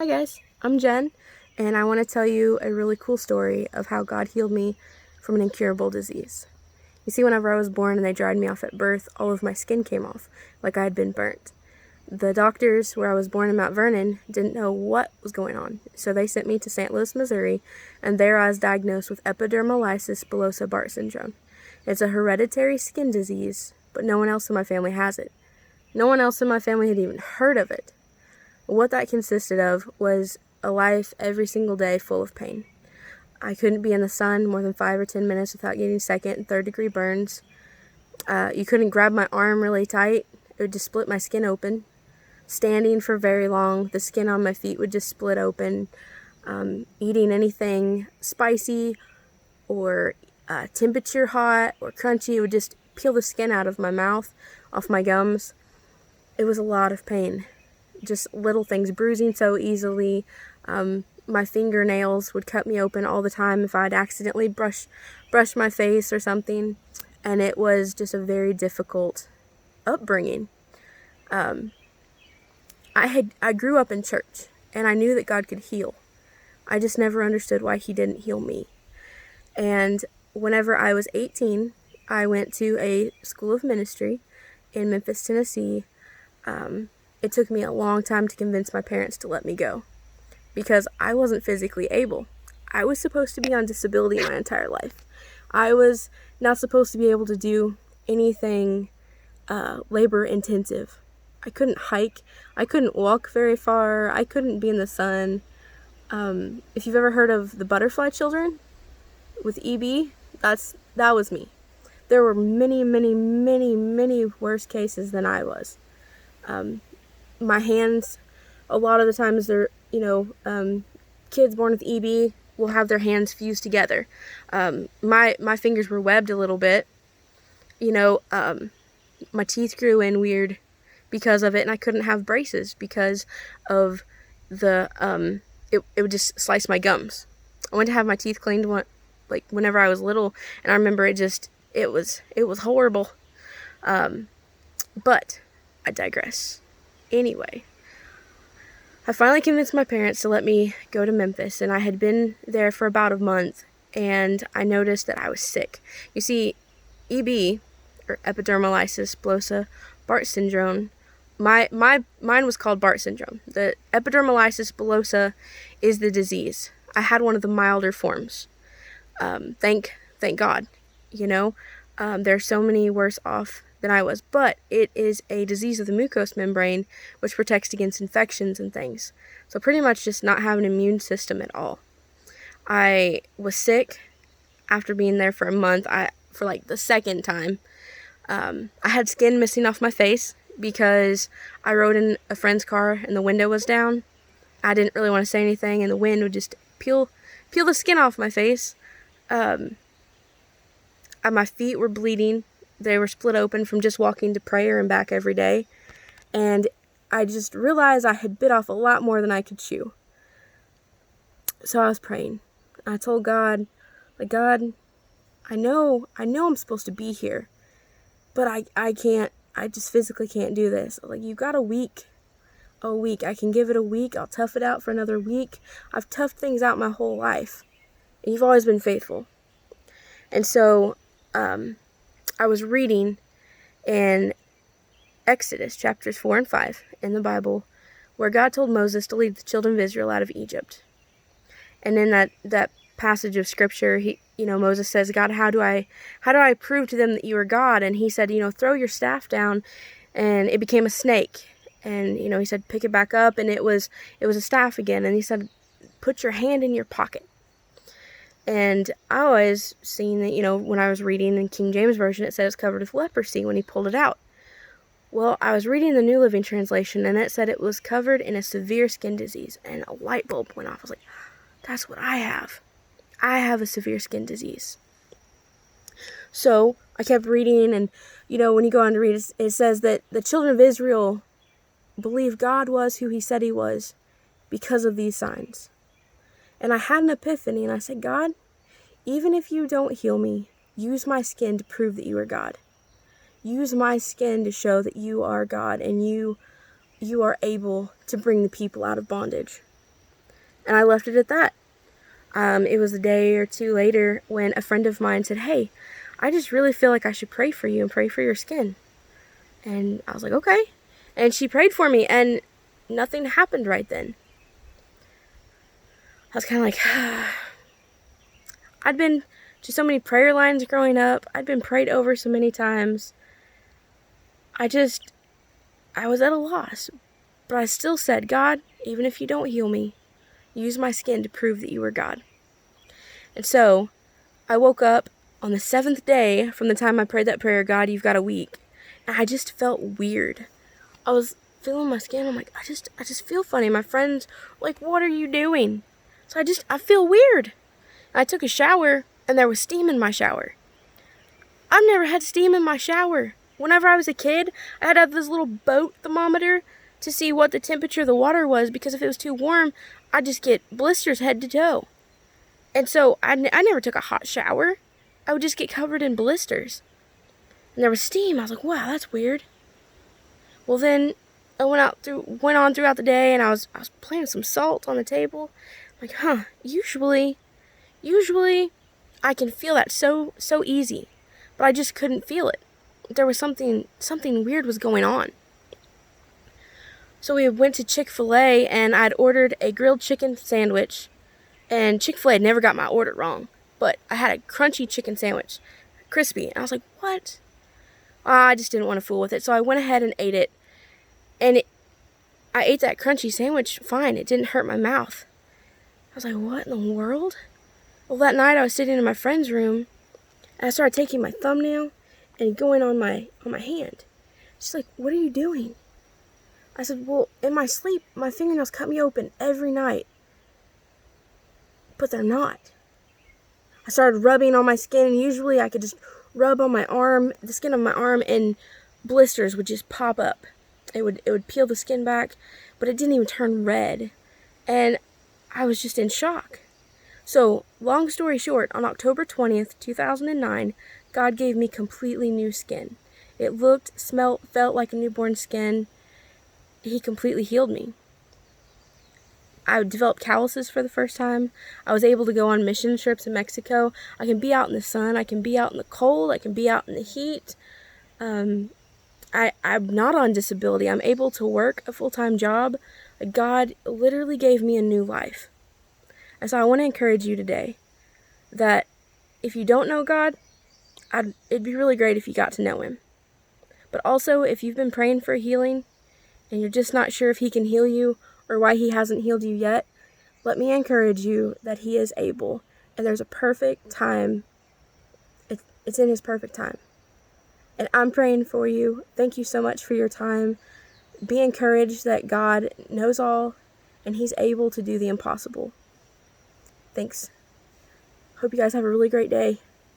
Hi guys, I'm Jen, and I want to tell you a really cool story of how God healed me from an incurable disease. You see, whenever I was born and they dried me off at birth, all of my skin came off, like I had been burnt. The doctors where I was born in Mount Vernon didn't know what was going on, so they sent me to St. Louis, Missouri, and there I was diagnosed with epidermolysis bullosa bart syndrome. It's a hereditary skin disease, but no one else in my family has it. No one else in my family had even heard of it. What that consisted of was a life every single day full of pain. I couldn't be in the sun more than 5 or 10 minutes without getting second and third degree burns. You couldn't grab my arm really tight. It would just split my skin open. Standing for very long, the skin on my feet would just split open. Eating anything spicy or temperature hot or crunchy, it would just peel the skin out of my mouth, off my gums. It was a lot of pain. Just little things, bruising so easily. My fingernails would cut me open all the time if I'd accidentally brush my face or something, and it was just a very difficult upbringing. I grew up in church, and I knew that God could heal. I just never understood why He didn't heal me. And whenever I was 18, I went to a school of ministry in Memphis, Tennessee. It took me a long time to convince my parents to let me go because I wasn't physically able. I was supposed to be on disability my entire life. I was not supposed to be able to do anything labor intensive. I couldn't hike. I couldn't walk very far. I couldn't be in the sun. If you've ever heard of the butterfly children with EB, that was me. There were many, many, many, many worse cases than I was. My hands, a lot of the times they're, kids born with EB will have their hands fused together. My fingers were webbed a little bit. My teeth grew in weird because of it, and I couldn't have braces because of the, it would just slice my gums. I went to have my teeth cleaned whenever I was little, and I remember it was horrible. But I digress. Anyway, I finally convinced my parents to let me go to Memphis, and I had been there for about a month, and I noticed that I was sick. You see, EB, or epidermolysis bullosa bart syndrome, mine was called Bart syndrome. The epidermolysis bullosa is the disease. I had one of the milder forms. Thank God. There are so many worse off than I was, but it is a disease of the mucous membrane which protects against infections and things. So pretty much just not have an immune system at all. I was sick after being there for a month. For the second time. I had skin missing off my face because I rode in a friend's car and the window was down. I didn't really want to say anything, and the wind would just peel the skin off my face. My feet were bleeding. They were split open from just walking to prayer and back every day. And I just realized I had bit off a lot more than I could chew. So I was praying. I told God, God, I know I'm supposed to be here, but I can't, I just physically can't do this. You've got a week. I can give it a week. I'll tough it out for another week. I've toughed things out my whole life. And you've always been faithful. And so, I was reading in Exodus chapters 4 and 5 in the Bible, where God told Moses to lead the children of Israel out of Egypt. And in that passage of scripture, Moses says, God, how do I prove to them that you are God? And he said, throw your staff down, and it became a snake. And, he said, pick it back up, and it was a staff again. And he said, put your hand in your pocket. And I always seen that, when I was reading in King James Version, it said it's covered with leprosy when he pulled it out. Well, I was reading the New Living Translation, and it said it was covered in a severe skin disease, and a light bulb went off. I was like, that's what I have. I have a severe skin disease. So I kept reading, and, when you go on to read, it says that the children of Israel believed God was who he said he was because of these signs. And I had an epiphany, and I said, God, even if you don't heal me, use my skin to prove that you are God. Use my skin to show that you are God, and you are able to bring the people out of bondage. And I left it at that. It was a day or two later when a friend of mine said, "Hey, I just really feel like I should pray for you and pray for your skin." And I was like, "Okay." And she prayed for me, and nothing happened right then. I was kind of like, I'd been to so many prayer lines growing up. I'd been prayed over so many times. I was at a loss. But I still said, "God, even if you don't heal me, use my skin to prove that you are God." And so I woke up on the 7th day from the time I prayed that prayer, "God, you've got a week." And I just felt weird. I was feeling my skin. I'm like, I just feel funny. My friends were like, "What are you doing?" So I feel weird. I took a shower, and there was steam in my shower. I've never had steam in my shower. Whenever I was a kid, I had to have this little boat thermometer to see what the temperature of the water was, because if it was too warm, I'd just get blisters head to toe. And so I never took a hot shower. I would just get covered in blisters. And there was steam. I was like, wow, that's weird. Well, then I went on throughout the day, and I was playing with some salt on the table. I'm like, usually I can feel that so easy, but I just couldn't feel it. There was something weird was going on. So we went to Chick-fil-A, and I'd ordered a grilled chicken sandwich, and Chick-fil-A had never got my order wrong, but I had a crunchy chicken sandwich, crispy, and I was like, what? I just didn't want to fool with it, so I went ahead and ate it, and I ate that crunchy sandwich fine. It didn't hurt my mouth. I was like, what in the world? Well, that night I was sitting in my friend's room, and I started taking my thumbnail and going on my hand. She's like, what are you doing? I said, well, in my sleep, my fingernails cut me open every night. But they're not. I started rubbing on my skin, and usually I could just rub on my arm, the skin of my arm, and blisters would just pop up. It would peel the skin back, but it didn't even turn red. And I was just in shock. So, long story short, on October 20th, 2009, God gave me completely new skin. It looked, smelled, felt like a newborn skin. He completely healed me. I developed calluses for the first time. I was able to go on mission trips in Mexico. I can be out in the sun. I can be out in the cold. I can be out in the heat. I'm not on disability. I'm able to work a full-time job. God literally gave me a new life. And so I want to encourage you today that if you don't know God, it'd be really great if you got to know Him. But also, if you've been praying for healing and you're just not sure if He can heal you or why He hasn't healed you yet, let me encourage you that He is able, and there's a perfect time. It's in His perfect time. And I'm praying for you. Thank you so much for your time. Be encouraged that God knows all, and He's able to do the impossible. Thanks. Hope you guys have a really great day.